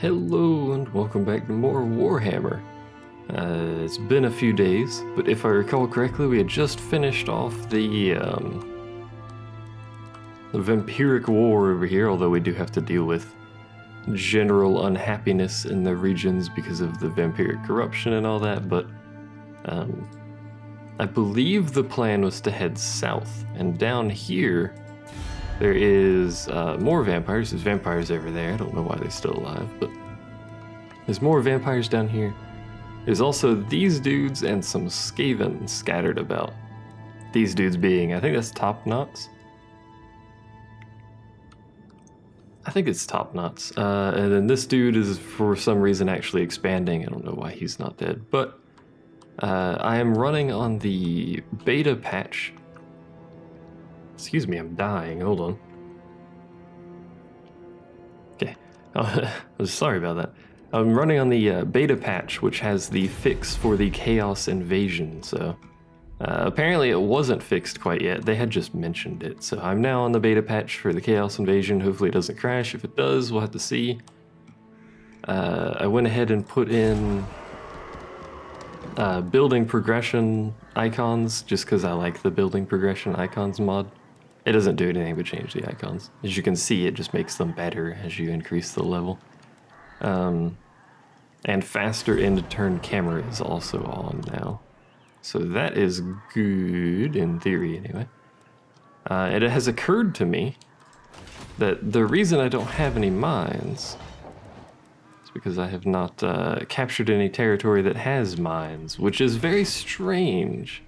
Hello and welcome back to more Warhammer. It's been a few days, but if I recall correctly, we had just finished off the vampiric war over here, although we do have to deal with general unhappiness in the regions because of the vampiric corruption and all that, but I believe the plan was to head south, and down here there is more vampires. There's vampires over there. I don't know why they're still alive, but there's more vampires down here. There's also these dudes and some Skaven scattered about. These dudes being, I think that's top knots. I think it's top knots. And then this dude is for some reason actually expanding. I don't know why he's not dead, but I am running on the beta patch. Excuse me, I'm dying. Hold on. Okay. Sorry about that. I'm running on the beta patch, which has the fix for the Chaos Invasion. So apparently it wasn't fixed quite yet. They had just mentioned it. So I'm now on the beta patch for the Chaos Invasion. Hopefully it doesn't crash. If it does, we'll have to see. I went ahead and put in building progression icons just because I like the building progression icons mod. It doesn't do anything but change the icons. As you can see, it just makes them better as you increase the level. And faster end-to-turn camera is also on now. So that is good, in theory anyway. And it has occurred to me that the reason I don't have any mines is because I have not captured any territory that has mines, which is very strange,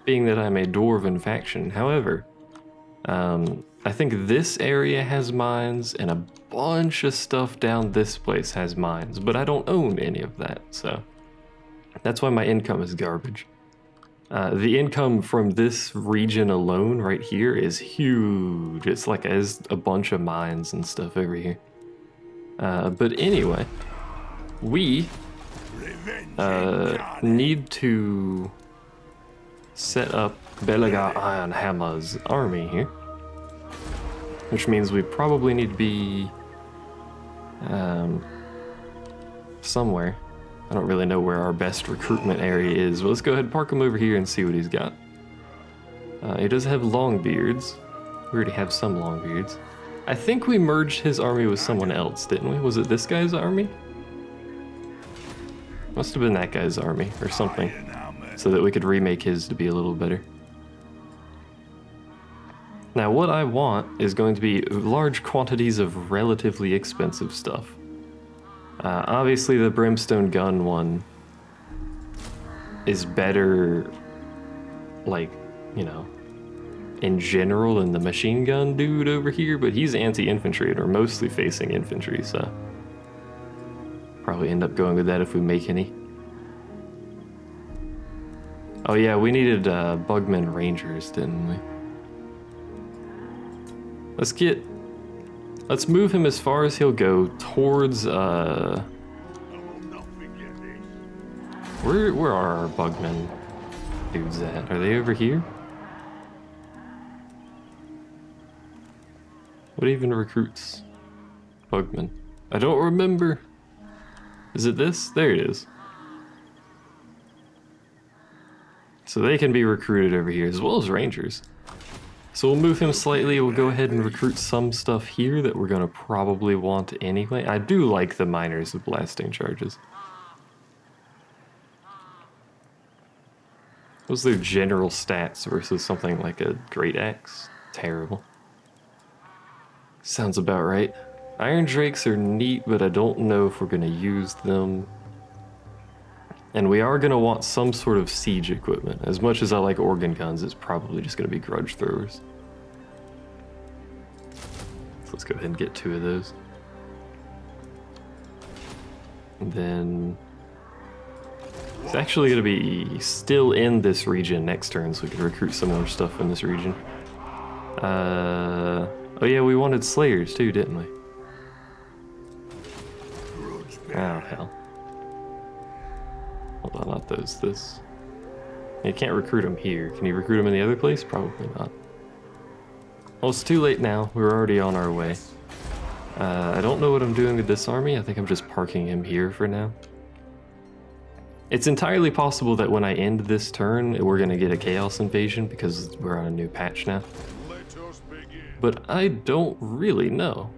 being that I'm a dwarven faction. However, I think this area has mines, and a bunch of stuff down this place has mines, but I don't own any of that, so that's why my income is garbage. The income from this region alone right here is huge. It's like as a bunch of mines and stuff over here. But anyway, we need to set up Belagar Ironhammer's army here, which means we probably need to be somewhere. I don't really know where our best recruitment area is, but let's go ahead and park him over here and see what he's got. He does have long beards. We already have some long beards. I think we merged his army with someone else, didn't we? Was it this guy's army? Must have been that guy's army or something, so that we could remake his to be a little better. Now what I want is going to be large quantities of relatively expensive stuff. Obviously the brimstone gun one is better, like, you know, in general than the machine gun dude over here, but he's anti-infantry and we're mostly facing infantry, so probably end up going with that if we make any. Oh yeah, we needed Bugman Rangers, didn't we? Let's move him as far as he'll go towards, where are our Bugman dudes at? Are they over here? What even recruits Bugman? I don't remember. Is it this? There it is. So they can be recruited over here as well as Rangers. So we'll move him slightly. We'll go ahead and recruit some stuff here that we're going to probably want anyway. I do like the miners with blasting charges. What's their general stats versus something like a great axe? Terrible. Sounds about right. Iron Drakes are neat, but I don't know if we're going to use them. And we are going to want some sort of siege equipment. As much as I like organ guns, it's probably just going to be grudge throwers. So let's go ahead and get 2 of those. And then it's actually going to be still in this region next turn, so we can recruit some more stuff in this region. Oh yeah, we wanted Slayers too, didn't we? Oh hell. Hold on, not those, this. You can't recruit them here. Can you recruit them in the other place? Probably not. Well, it's too late now. We're already on our way. I don't know what I'm doing with this army. I think I'm just parking him here for now. It's entirely possible that when I end this turn, we're going to get a Chaos Invasion because we're on a new patch now. But I don't really know.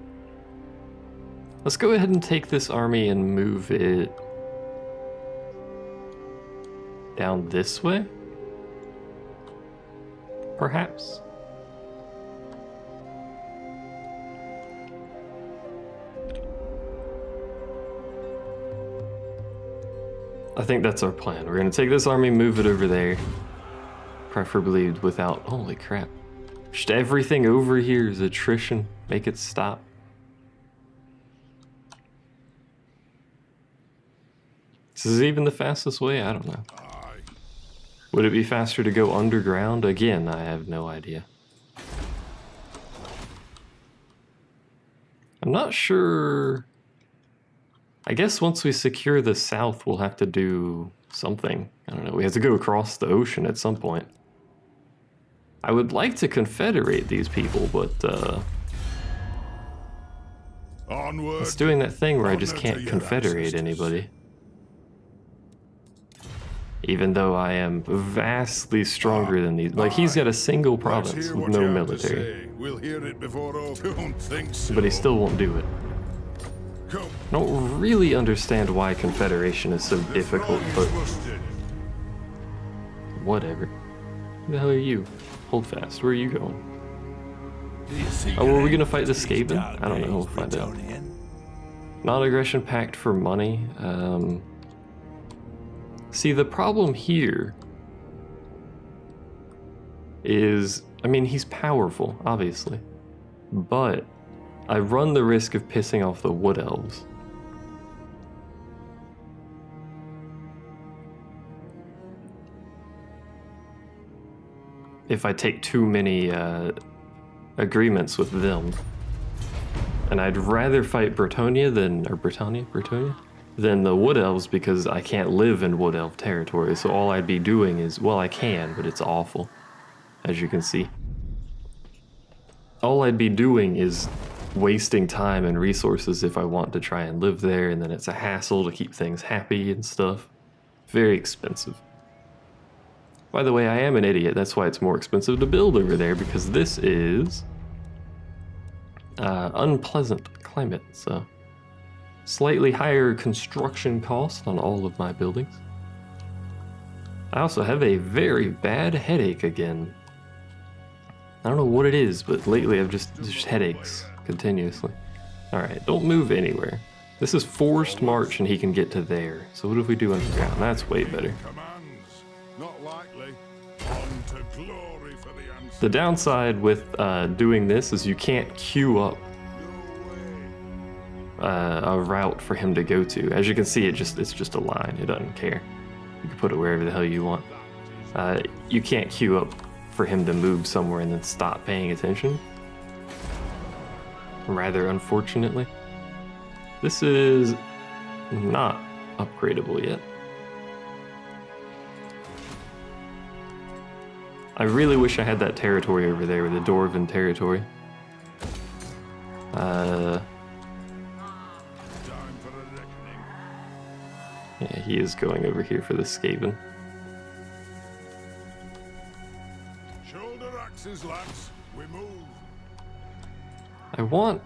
Let's go ahead and take this army and move it down this way, perhaps. I think that's our plan. We're gonna take this army, move it over there, preferably without, holy crap. Just everything over here is attrition. Make it stop. This is even the fastest way? I don't know. Would it be faster to go underground? Again, I have no idea. I'm not sure. I guess once we secure the south, we'll have to do something. I don't know. We have to go across the ocean at some point. I would like to confederate these people, but it's doing that thing where I just can't confederate anybody. Even though I am vastly stronger than these. Like, he's got a single province with no military. We'll hear it before all. Don't think so. But he still won't do it. I don't really understand why confederation is so difficult, but whatever. Who the hell are you? Hold fast. Where are you going? Oh, were we gonna fight the Skaven? I don't know. We'll find out. Non-aggression pact for money. See, the problem here is, I mean, he's powerful, obviously, but I run the risk of pissing off the Wood Elves. If I take too many agreements with them. And I'd rather fight Bretonnia than, or Britannia? Than the Wood Elves, because I can't live in Wood Elf territory, so all I'd be doing is, well, I can, but it's awful, as you can see. All I'd be doing is wasting time and resources if I want to try and live there, and then it's a hassle to keep things happy and stuff. Very expensive. By the way, I am an idiot, that's why it's more expensive to build over there, because this is unpleasant climate, so slightly higher construction cost on all of my buildings. I also have a very bad headache again. I don't know what it is, but lately I've just headaches continuously. Alright, don't move anywhere. This is forced march and he can get to there. So what if we do underground? That's way better. The downside with doing this is you can't queue up a route for him to go to. As you can see, it's just a line. It doesn't care. You can put it wherever the hell you want. You can't queue up for him to move somewhere and then stop paying attention. Rather unfortunately. This is not upgradable yet. I really wish I had that territory over there, the Dwarven territory. Yeah, he is going over here for the Skaven. Shoulder axes, lads. We move. I want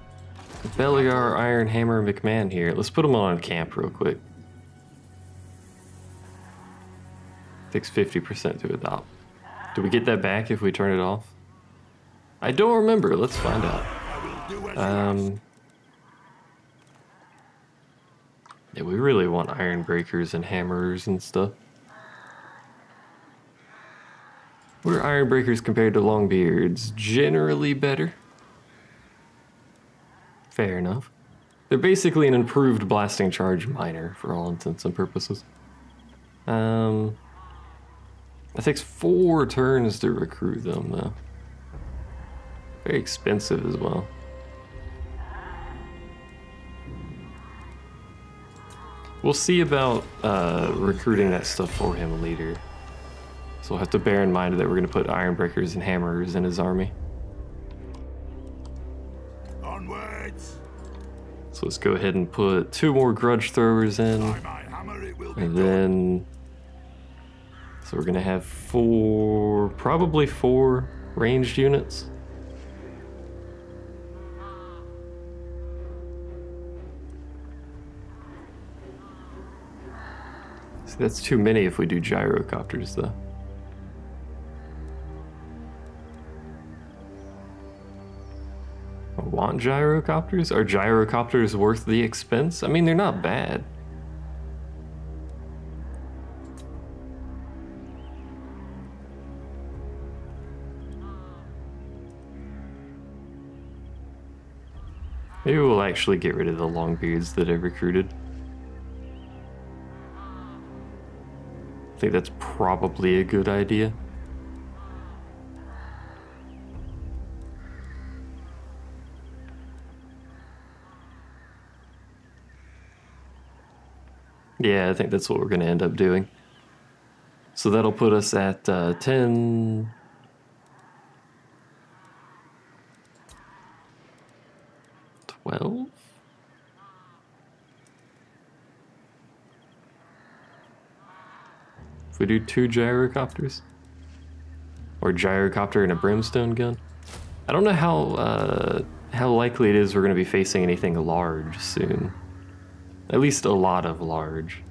Beliar, Iron Hammer, McMahon here. Let's put them on camp real quick. Takes 50% to adopt. Do we get that back if we turn it off? I don't remember. Let's find out. Yeah, we really want iron breakers and hammers and stuff. What are iron breakers compared to longbeards? Generally better. Fair enough. They're basically an improved blasting charge miner for all intents and purposes. It takes 4 turns to recruit them though. Very expensive as well. We'll see about recruiting that stuff for him later. So we'll have to bear in mind that we're going to put iron breakers and hammers in his army. Onwards. So let's go ahead and put 2 more grudge throwers in. And then... So we're gonna have probably 4 ranged units. See, that's too many if we do gyrocopters though. I want gyrocopters? Are gyrocopters worth the expense? I mean, they're not bad. Maybe we'll actually get rid of the longbeards that I recruited. I think that's probably a good idea. Yeah, I think that's what we're going to end up doing. So that'll put us at 10... 12? If we do 2 gyrocopters? Or gyrocopter and a brimstone gun? I don't know how likely it is we're going to be facing anything large soon. At least a lot of large.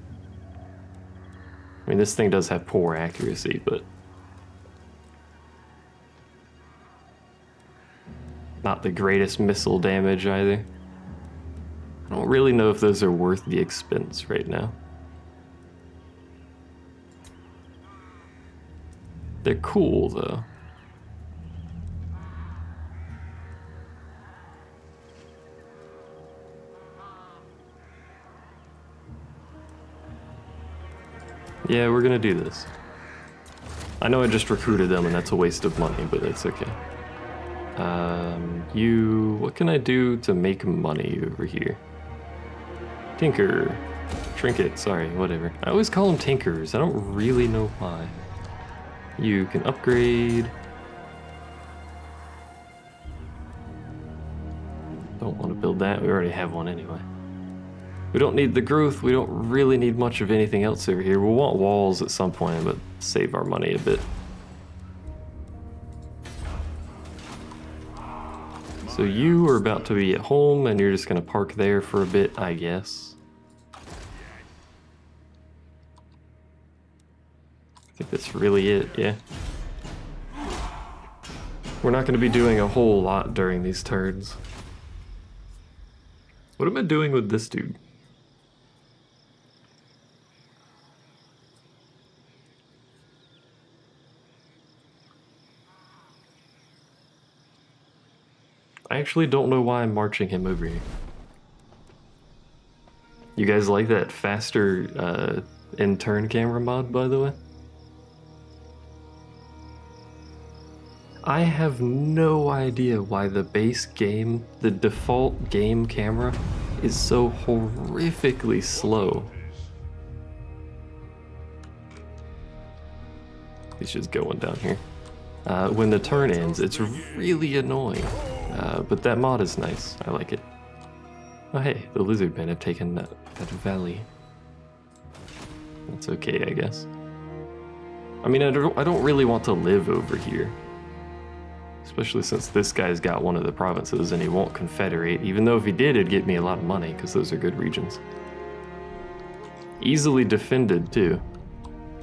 I mean, this thing does have poor accuracy, but... not the greatest missile damage either. I don't really know if those are worth the expense right now. They're cool though. Yeah, we're gonna do this. I know I just recruited them and that's a waste of money, but it's okay. What can I do to make money over here? Tinker. Trinket, sorry, whatever. I always call them tinkers, I don't really know why. You can upgrade. Don't want to build that, we already have one anyway. We don't need the growth, we don't really need much of anything else over here. We'll want walls at some point, but save our money a bit. So you are about to be at home and you're just gonna park there for a bit, I guess. I think that's really it, yeah. We're not gonna be doing a whole lot during these turns. What am I doing with this dude? I actually don't know why I'm marching him over here. You guys like that faster in-turn camera mod, by the way? I have no idea why the base game, the default game camera, is so horrifically slow. He's just going down here. When the turn ends, it's really annoying. But that mod is nice. I like it. Oh hey, the Lizardmen have taken that valley. That's okay, I guess. I mean, I don't really want to live over here. Especially since this guy's got one of the provinces and he won't confederate, even though if he did, it'd get me a lot of money, because those are good regions. Easily defended, too.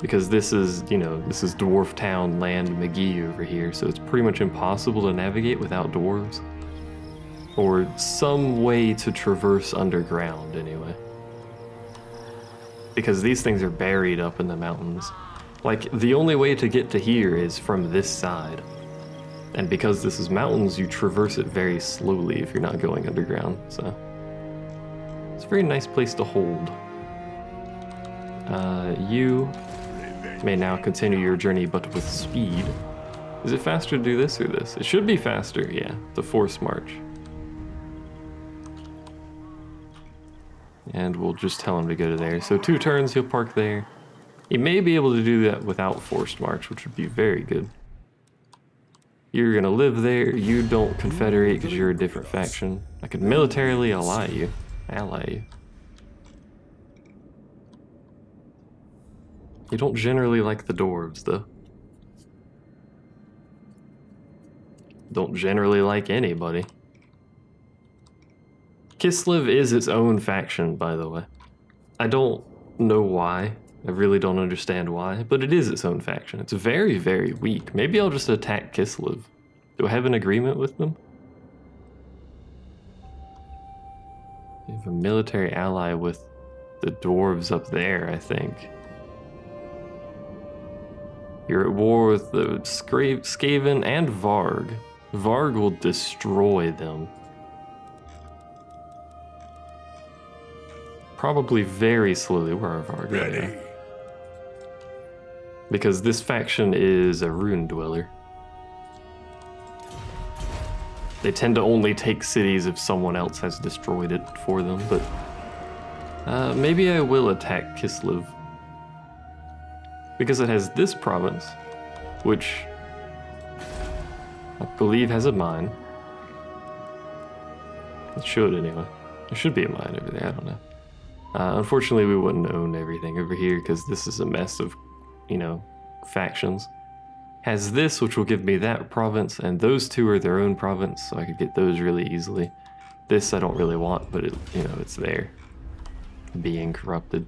Because this is, you know, this is Dwarf Town Land McGee over here, so it's pretty much impossible to navigate without dwarves. Or some way to traverse underground, anyway. Because these things are buried up in the mountains. Like, the only way to get to here is from this side. And because this is mountains, you traverse it very slowly if you're not going underground, so... It's a very nice place to hold. You may now continue your journey, but with speed. Is it faster to do this or this? It should be faster, yeah, the forced march. And we'll just tell him to go to there. So 2 turns, he'll park there. He may be able to do that without forced march, which would be very good. You're gonna live there, you don't confederate because you're a different faction. I could militarily ally you. ally. You don't generally like the dwarves, though. Don't generally like anybody. Kislev is its own faction, by the way. I don't know why. I really don't understand why, but it is its own faction. It's very, very weak. Maybe I'll just attack Kislev. Do I have an agreement with them? You have a military ally with the dwarves up there, I think. You're at war with the Skaven and Varg. Varg will destroy them. Probably very slowly. Where are Varg? Ready. Because this faction is a rune dweller. They tend to only take cities if someone else has destroyed it for them, but maybe I will attack Kislev. Because it has this province, which I believe has a mine. It should, anyway. There should be a mine over there, I don't know. Unfortunately, we wouldn't own everything over here because this is a mess of, you know, factions. Has this, which will give me that province, and those two are their own province, so I could get those really easily. This I don't really want, but it, you know, it's there. Being corrupted.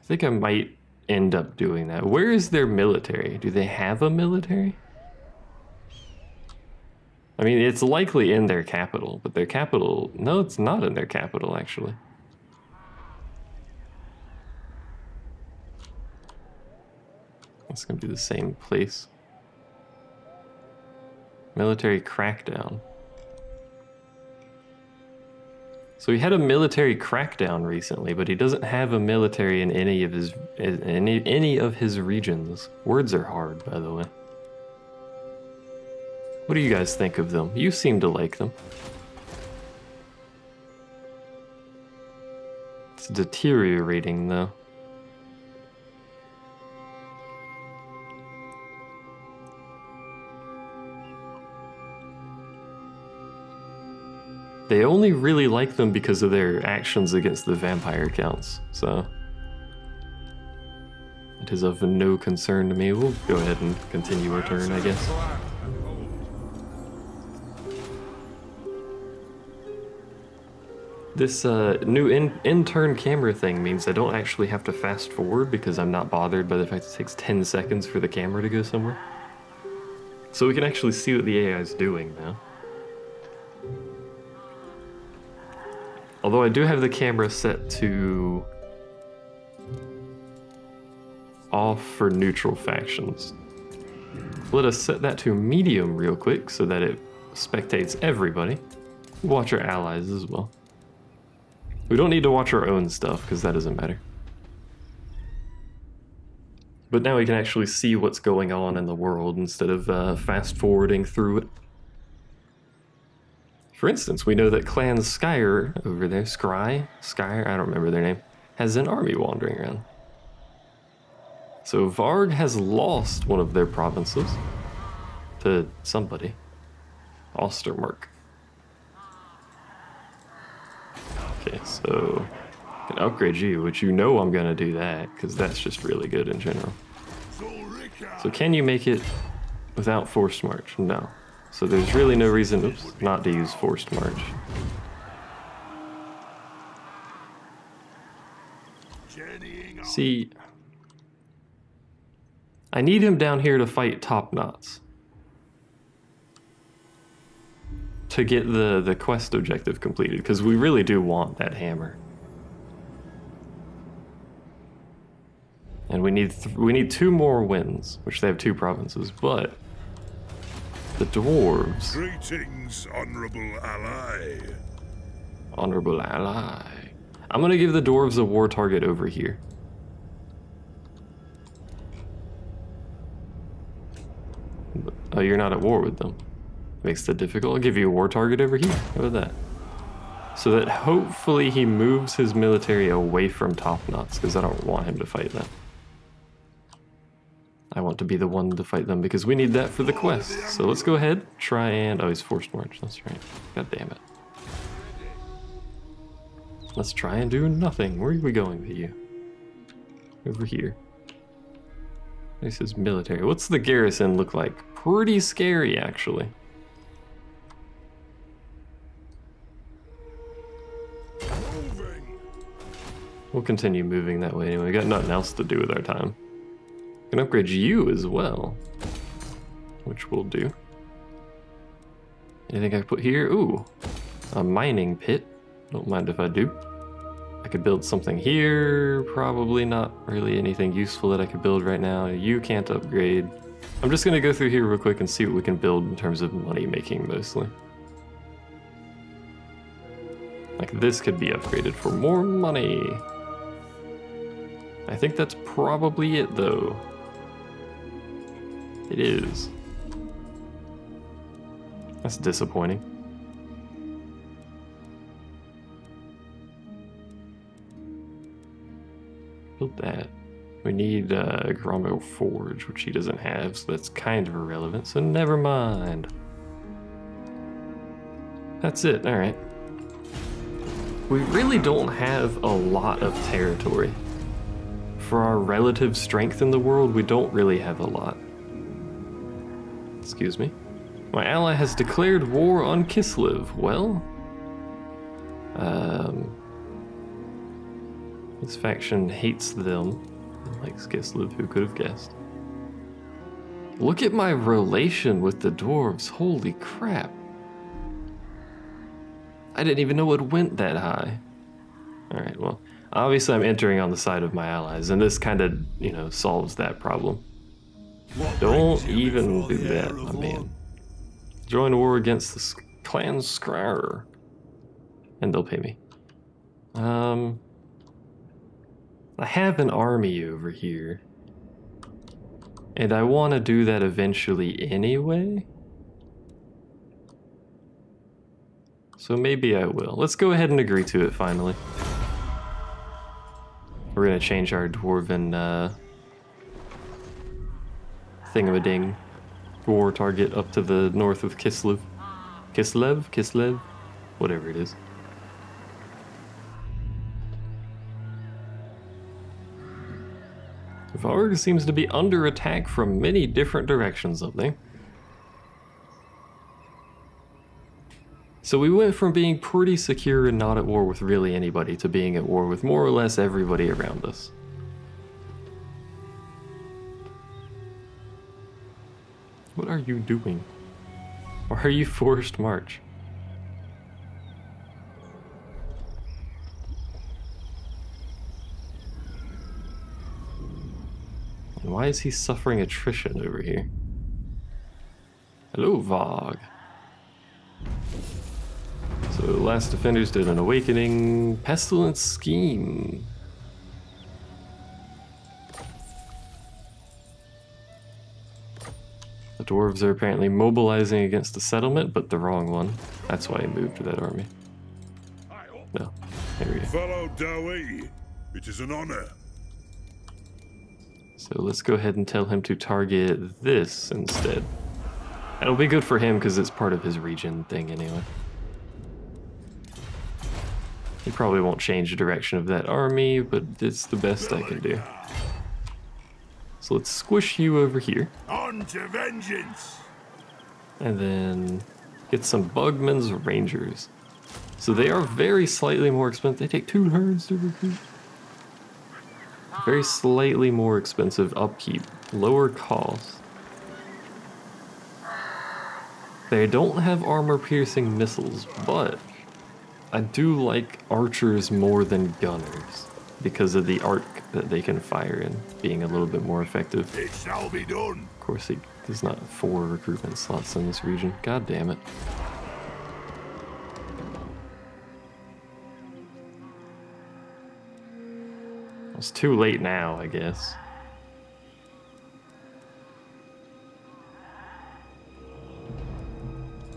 I think I might end up doing that. Where is their military? Do they have a military? I mean, it's likely in their capital, but their capital... No, it's not in their capital, actually. It's going to be the same place. Military crackdown. So he had a military crackdown recently, but he doesn't have a military in any of his regions. Words are hard, by the way. What do you guys think of them? You seem to like them. It's deteriorating, though. They only really like them because of their actions against the vampire counts, so... It is of no concern to me. We'll go ahead and continue our turn, I guess. This new in-turn camera thing means I don't actually have to fast forward because I'm not bothered by the fact it takes 10 seconds for the camera to go somewhere. So we can actually see what the AI is doing now. Although I do have the camera set to off for neutral factions. Let us set that to medium real quick so that it spectates everybody. Watch our allies as well. We don't need to watch our own stuff because that doesn't matter. But now we can actually see what's going on in the world instead of fast forwarding through it. For instance, we know that Clan Skyer over there, Skyer, I don't remember their name, has an army wandering around. So Varg has lost one of their provinces to somebody. Ostermark. Okay, so I can upgrade you, which you know I'm gonna do that, because that's just really good in general. So can you make it without forced march? No. So there's really no reason not to use forced march. See, I need him down here to fight top knots. To get the quest objective completed, because we really do want that hammer. And we need 2 more wins, which they have 2 provinces, but the dwarves. Greetings, honorable ally. Honorable ally. I'm gonna give the dwarves a war target over here. Oh, you're not at war with them. Makes it difficult. I'll give you a war target over here. How about that? So that hopefully he moves his military away from top knots, because I don't want him to fight them. I want to be the one to fight them because we need that for the quest. So let's go ahead, try and... Oh, he's forced march. That's right. God damn it. Let's try and do nothing. Where are we going with you? Over here. This is military. What's the garrison look like? Pretty scary, actually. We'll continue moving that way anyway. We got nothing else to do with our time. Can upgrade you as well, which we'll do. Anything I put here? Ooh, a mining pit. Don't mind if I do. I could build something here. Probably not really anything useful that I could build right now. You can't upgrade. I'm just gonna go through here real quick and see what we can build in terms of money making mostly. Like this could be upgraded for more money. I think that's probably it though. It is. That's disappointing. Build that. We need Grommo Forge, which he doesn't have, so that's kind of irrelevant, so never mind. That's it, alright. We really don't have a lot of territory. For our relative strength in the world, we don't really have a lot. Excuse me. My ally has declared war on Kislev. Well, this faction hates them. Likes Kislev, who could have guessed? Look at my relation with the dwarves. Holy crap. I didn't even know it went that high. Alright, well, obviously I'm entering on the side of my allies, and this kind of, you know, solves that problem. Don't even do that, my man. Join war against the clan Skrar. And they'll pay me. I have an army over here. And I want to do that eventually anyway. So maybe I will. Let's go ahead and agree to it finally. We're going to change our dwarven thingamading war target up to the north of Kislev. Kislev? Whatever it is. Varg seems to be under attack from many different directions up there. So we went from being pretty secure and not at war with really anybody to being at war with more or less everybody around us. What are you doing? Why are you forced march? And why is he suffering attrition over here? Hello, Varg. So, last defenders did an awakening. Pestilence scheme. The dwarves are apparently mobilizing against the settlement, but the wrong one. That's why he moved to that army. No, there we go. Follow Dawi. It is an honor. So let's go ahead and tell him to target this instead. That'll be good for him because it's part of his region thing anyway. He probably won't change the direction of that army, but it's the best I can do. So let's squish you over here. On to vengeance! And then get some Bugman's Rangers. So they are very slightly more expensive. They take 2 turns to recruit. Very slightly more expensive upkeep. Lower cost. They don't have armor-piercing missiles, but I do like archers more than gunners because of the arc that they can fire in being a little bit more effective. It shall be done. Of course, there's not 4 recruitment slots in this region. God damn it. It's too late now, I guess.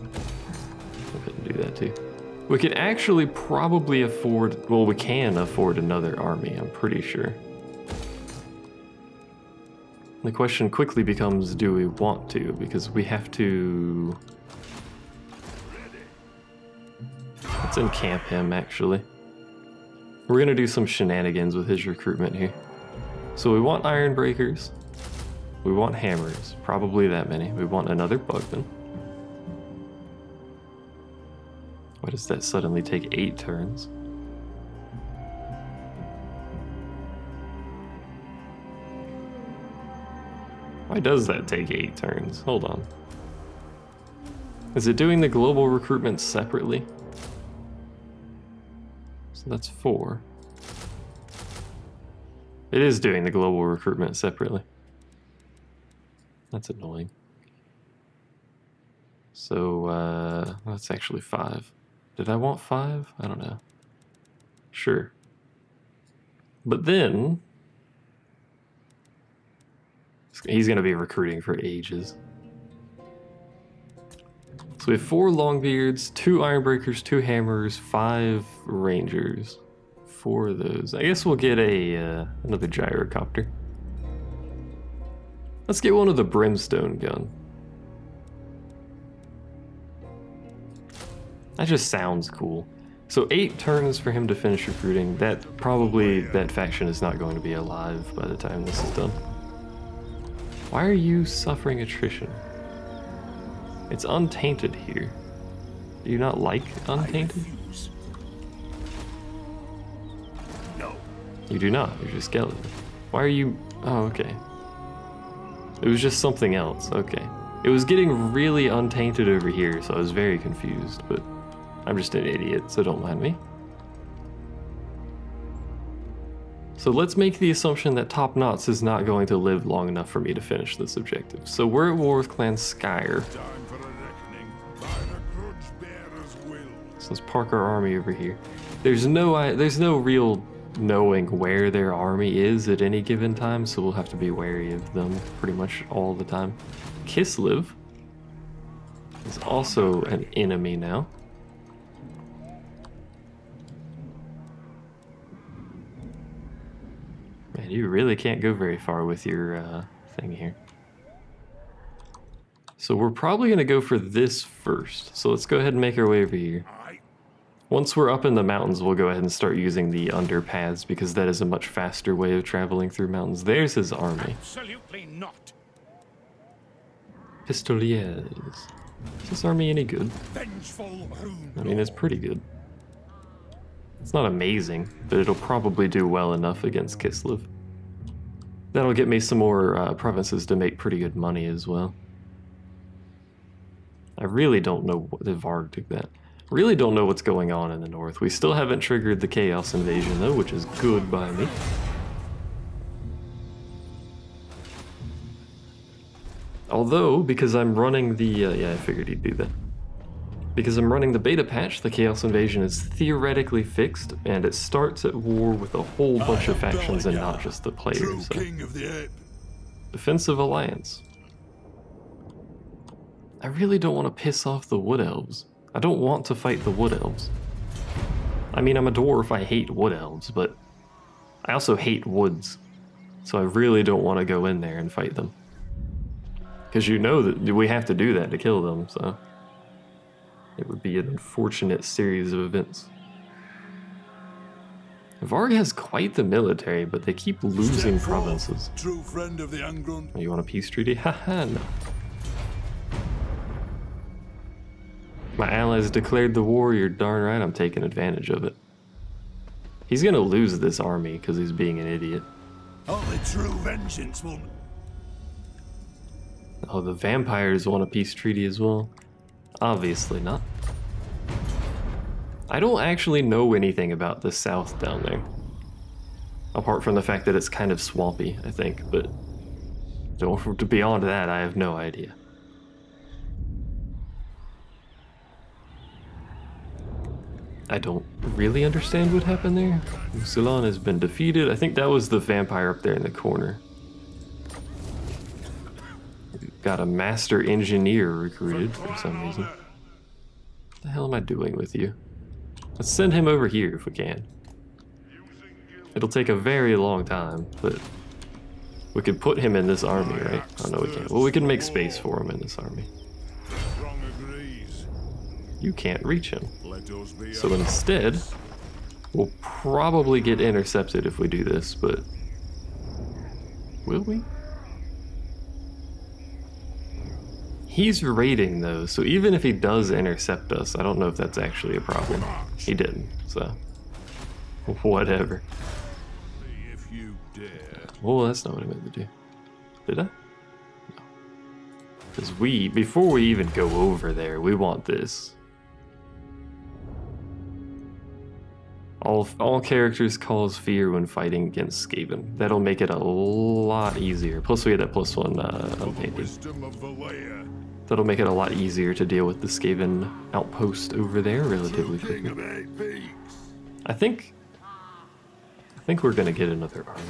Go ahead and do that too. We could actually probably afford, well, we can afford another army, I'm pretty sure. The question quickly becomes, do we want to? Because we have to... Let's encamp him, actually. We're gonna do some shenanigans with his recruitment here. So we want iron breakers. We want hammers, probably that many. We want another bugman. Why does that suddenly take 8 turns? Why does that take 8 turns? Hold on. Is it doing the global recruitment separately? So that's 4. It is doing the global recruitment separately. That's annoying. So, that's actually 5. Did I want 5? I don't know. Sure. But then he's going to be recruiting for ages. So we have 4 Longbeards, 2 Ironbreakers, 2 Hammers, 5 Rangers. 4 of those. I guess we'll get another Gyrocopter. Let's get one of the Brimstone gun. That just sounds cool. So 8 turns for him to finish recruiting. That faction is not going to be alive by the time this is done. Why are you suffering attrition? It's untainted here. Do you not like untainted? No. You do not. You're just skeleton. Why are you? Oh, okay. It was just something else. Okay. It was getting really untainted over here, so I was very confused, but I'm just an idiot, so don't mind me. So let's make the assumption that Top Knots is not going to live long enough for me to finish this objective. So we're at war with Clan Skyer. Time for a reckoning by the grudge bearer's will. So let's park our army over here. There's no real knowing where their army is at any given time, so we'll have to be wary of them pretty much all the time. Kislev is also an enemy now. Man, you really can't go very far with your thing here. So we're probably going to go for this first. So let's go ahead and make our way over here. Once we're up in the mountains, we'll go ahead and start using the underpaths because that is a much faster way of traveling through mountains. There's his army. Absolutely not. Pistoliers. Is this army any good? Vengeful rune. I mean, it's pretty good. It's not amazing, but it'll probably do well enough against Kislev. That'll get me some more provinces to make pretty good money as well. I really don't know what the Varg took that. Really don't know what's going on in the north. We still haven't triggered the Chaos Invasion though, which is good by me. Although, because I'm running the, yeah, I figured he'd do that. Because I'm running the beta patch, the Chaos Invasion is theoretically fixed, and it starts at war with a whole bunch of factions and not just the players. So. King of the Ape. Defensive Alliance. I really don't want to piss off the Wood Elves. I don't want to fight the Wood Elves. I mean, I'm a dwarf, I hate Wood Elves, but I also hate woods. So I really don't want to go in there and fight them. Because you know that we have to do that to kill them, so it would be an unfortunate series of events. Varg has quite the military, but they keep losing provinces. True friend of the Angrund. Oh, you want a peace treaty? Haha, no. My allies declared the war, you're darn right I'm taking advantage of it. He's gonna lose this army because he's being an idiot. Only true vengeance will... Oh, the vampires want a peace treaty as well? Obviously not. I don't actually know anything about the south down there. Apart from the fact that it's kind of swampy, I think, but beyond that, I have no idea. I don't really understand what happened there. Ulthuan has been defeated. I think that was the vampire up there in the corner. We've got a master engineer recruited for some reason. What the hell am I doing with you? Let's send him over here if we can. It'll take a very long time, but we could put him in this army, right? Oh no, we can't. Well, we can make space for him in this army. You can't reach him. So instead, We'll probably get intercepted if we do this, but will we? He's raiding though, so even if he does intercept us, I don't know if that's actually a problem. He didn't, so whatever. If you dare. Well, that's not what I meant to do. Did I? No. Because before we even go over there, we want this. All characters cause fear when fighting against Skaven. That'll make it a lot easier. Plus we get that +1 unpainted. Wisdom of the lair. That'll make it a lot easier to deal with the Skaven outpost over there relatively King quickly. of 8 peaks. I think we're gonna get another army.